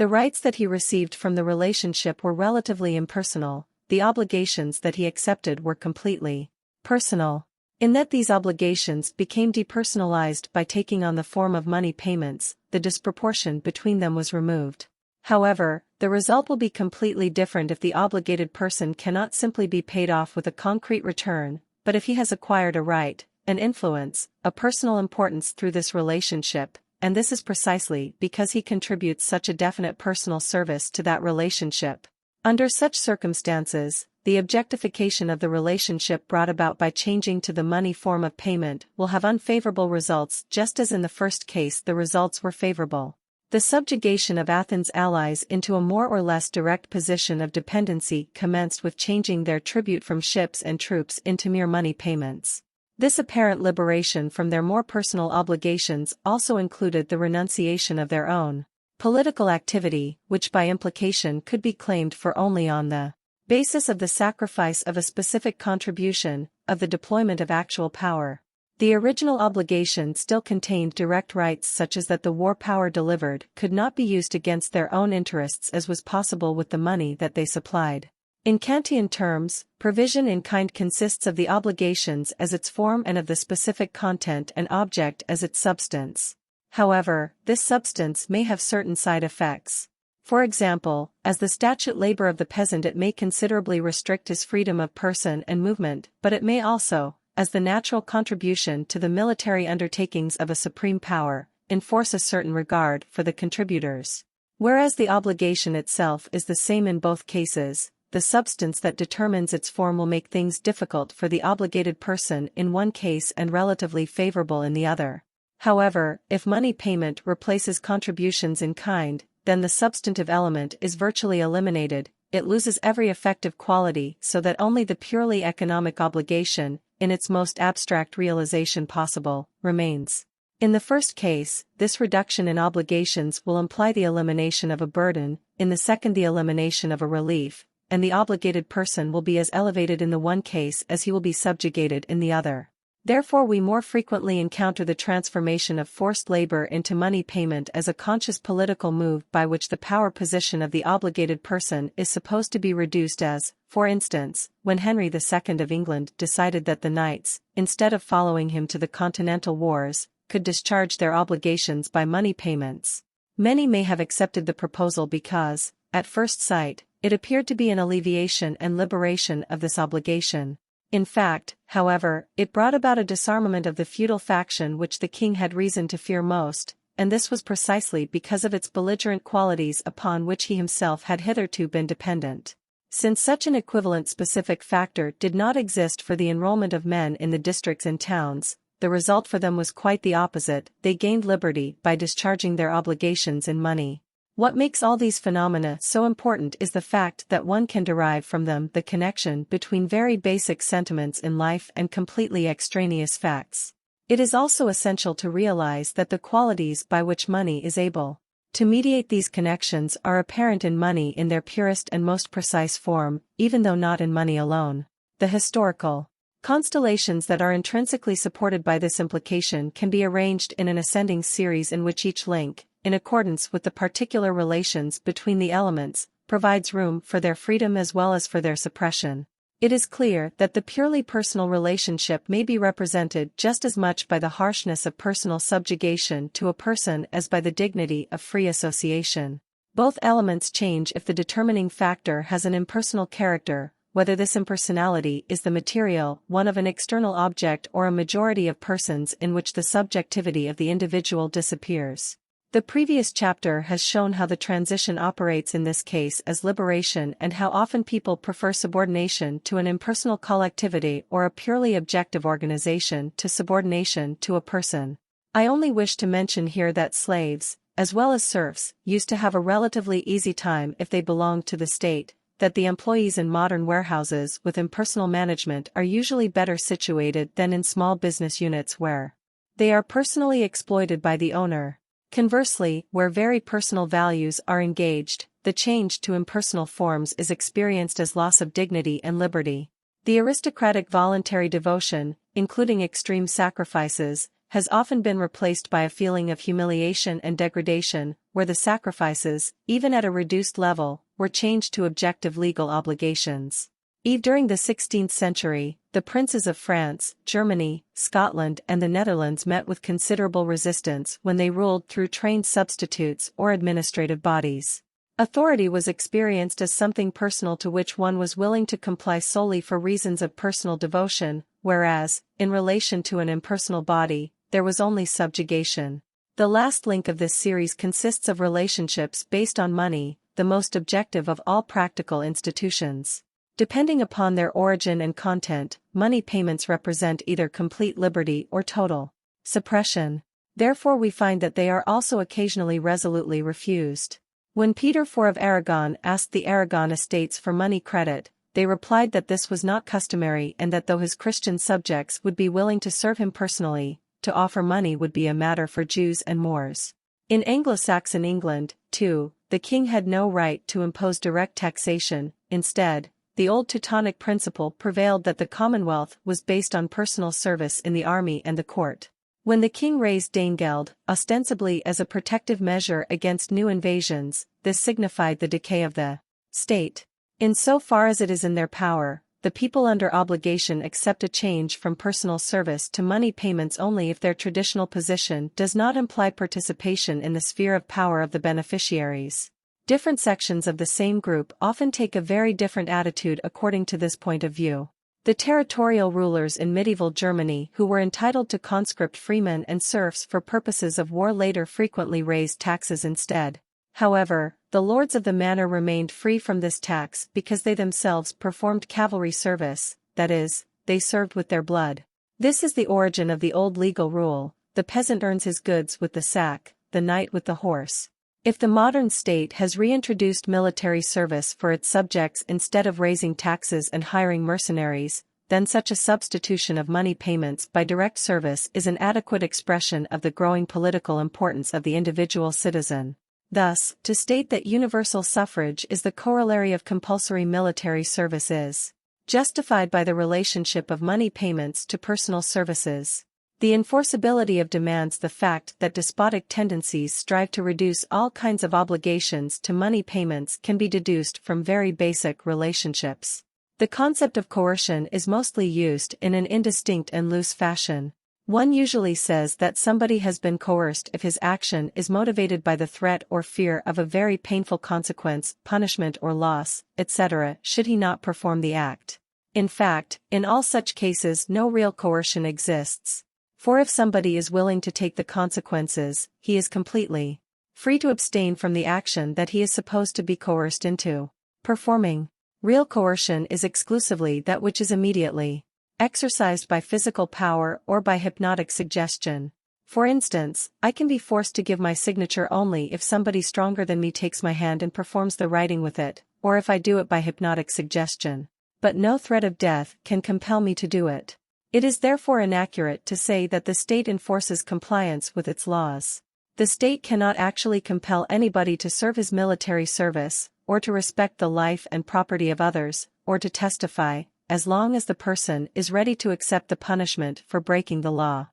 The rights that he received from the relationship were relatively impersonal, the obligations that he accepted were completely personal. In that these obligations became depersonalized by taking on the form of money payments, the disproportion between them was removed. However, the result will be completely different if the obligated person cannot simply be paid off with a concrete return, but if he has acquired a right, an influence, a personal importance through this relationship, and this is precisely because he contributes such a definite personal service to that relationship. Under such circumstances, the objectification of the relationship brought about by changing to the money form of payment will have unfavorable results, just as in the first case the results were favorable. The subjugation of Athens' allies into a more or less direct position of dependency commenced with changing their tribute from ships and troops into mere money payments. This apparent liberation from their more personal obligations also included the renunciation of their own political activity, which by implication could be claimed for only on the basis of the sacrifice of a specific contribution, of the deployment of actual power. The original obligation still contained direct rights such as that the war power delivered could not be used against their own interests as was possible with the money that they supplied. In Kantian terms, provision in kind consists of the obligations as its form and of the specific content and object as its substance. However, this substance may have certain side effects. For example, as the statute labor of the peasant it may considerably restrict his freedom of person and movement, but it may also, as the natural contribution to the military undertakings of a supreme power, enforce a certain regard for the contributors. Whereas the obligation itself is the same in both cases, the substance that determines its form will make things difficult for the obligated person in one case and relatively favorable in the other. However, if money payment replaces contributions in kind, then the substantive element is virtually eliminated, it loses every effective quality so that only the purely economic obligation, in its most abstract realization possible, remains. In the first case, this reduction in obligations will imply the elimination of a burden, in the second the elimination of a relief, and the obligated person will be as elevated in the one case as he will be subjugated in the other. Therefore we more frequently encounter the transformation of forced labor into money payment as a conscious political move by which the power position of the obligated person is supposed to be reduced, as, for instance, when Henry II of England decided that the knights, instead of following him to the continental wars, could discharge their obligations by money payments. Many may have accepted the proposal because, at first sight, it appeared to be an alleviation and liberation of this obligation. In fact, however, it brought about a disarmament of the feudal faction which the king had reason to fear most, and this was precisely because of its belligerent qualities upon which he himself had hitherto been dependent. Since such an equivalent specific factor did not exist for the enrollment of men in the districts and towns, the result for them was quite the opposite. They gained liberty by discharging their obligations in money. What makes all these phenomena so important is the fact that one can derive from them the connection between very basic sentiments in life and completely extraneous facts. It is also essential to realize that the qualities by which money is able to mediate these connections are apparent in money in their purest and most precise form, even though not in money alone. The historical constellations that are intrinsically supported by this implication can be arranged in an ascending series in which each link, in accordance with the particular relations between the elements, provides room for their freedom as well as for their suppression. It is clear that the purely personal relationship may be represented just as much by the harshness of personal subjugation to a person as by the dignity of free association. Both elements change if the determining factor has an impersonal character, whether this impersonality is the material one of an external object or a majority of persons in which the subjectivity of the individual disappears. The previous chapter has shown how the transition operates in this case as liberation and how often people prefer subordination to an impersonal collectivity or a purely objective organization to subordination to a person. I only wish to mention here that slaves, as well as serfs, used to have a relatively easy time if they belonged to the state, that the employees in modern warehouses with impersonal management are usually better situated than in small business units where they are personally exploited by the owner. Conversely, where very personal values are engaged, the change to impersonal forms is experienced as loss of dignity and liberty. The aristocratic voluntary devotion, including extreme sacrifices, has often been replaced by a feeling of humiliation and degradation, where the sacrifices, even at a reduced level, were changed to objective legal obligations. During the 16th century, the princes of France, Germany, Scotland and the Netherlands met with considerable resistance when they ruled through trained substitutes or administrative bodies. Authority was experienced as something personal to which one was willing to comply solely for reasons of personal devotion, whereas, in relation to an impersonal body, there was only subjugation. The last link of this series consists of relationships based on money, the most objective of all practical institutions. Depending upon their origin and content, money payments represent either complete liberty or total suppression. Therefore we find that they are also occasionally resolutely refused. When Peter IV of Aragon asked the Aragon estates for money credit, they replied that this was not customary and that though his Christian subjects would be willing to serve him personally, to offer money would be a matter for Jews and Moors. In Anglo-Saxon England, too, the king had no right to impose direct taxation. Instead, the old Teutonic principle prevailed that the commonwealth was based on personal service in the army and the court. When the king raised Danegeld, ostensibly as a protective measure against new invasions, this signified the decay of the state. In so far as it is in their power, the people under obligation accept a change from personal service to money payments only if their traditional position does not imply participation in the sphere of power of the beneficiaries. Different sections of the same group often take a very different attitude according to this point of view. The territorial rulers in medieval Germany who were entitled to conscript freemen and serfs for purposes of war later frequently raised taxes instead. However, the lords of the manor remained free from this tax because they themselves performed cavalry service, that is, they served with their blood. This is the origin of the old legal rule: the peasant earns his goods with the sack, the knight with the horse. If the modern state has reintroduced military service for its subjects instead of raising taxes and hiring mercenaries, then such a substitution of money payments by direct service is an adequate expression of the growing political importance of the individual citizen. Thus, to state that universal suffrage is the corollary of compulsory military service is justified by the relationship of money payments to personal services. The enforceability of demands the fact that despotic tendencies strive to reduce all kinds of obligations to money payments can be deduced from very basic relationships. The concept of coercion is mostly used in an indistinct and loose fashion. One usually says that somebody has been coerced if his action is motivated by the threat or fear of a very painful consequence, punishment or loss, etc., should he not perform the act. In fact, in all such cases no real coercion exists. For if somebody is willing to take the consequences, he is completely free to abstain from the action that he is supposed to be coerced into performing. Real coercion is exclusively that which is immediately exercised by physical power or by hypnotic suggestion. For instance, I can be forced to give my signature only if somebody stronger than me takes my hand and performs the writing with it, or if I do it by hypnotic suggestion. But no threat of death can compel me to do it. It is therefore inaccurate to say that the state enforces compliance with its laws. The state cannot actually compel anybody to serve his military service, or to respect the life and property of others, or to testify, as long as the person is ready to accept the punishment for breaking the law.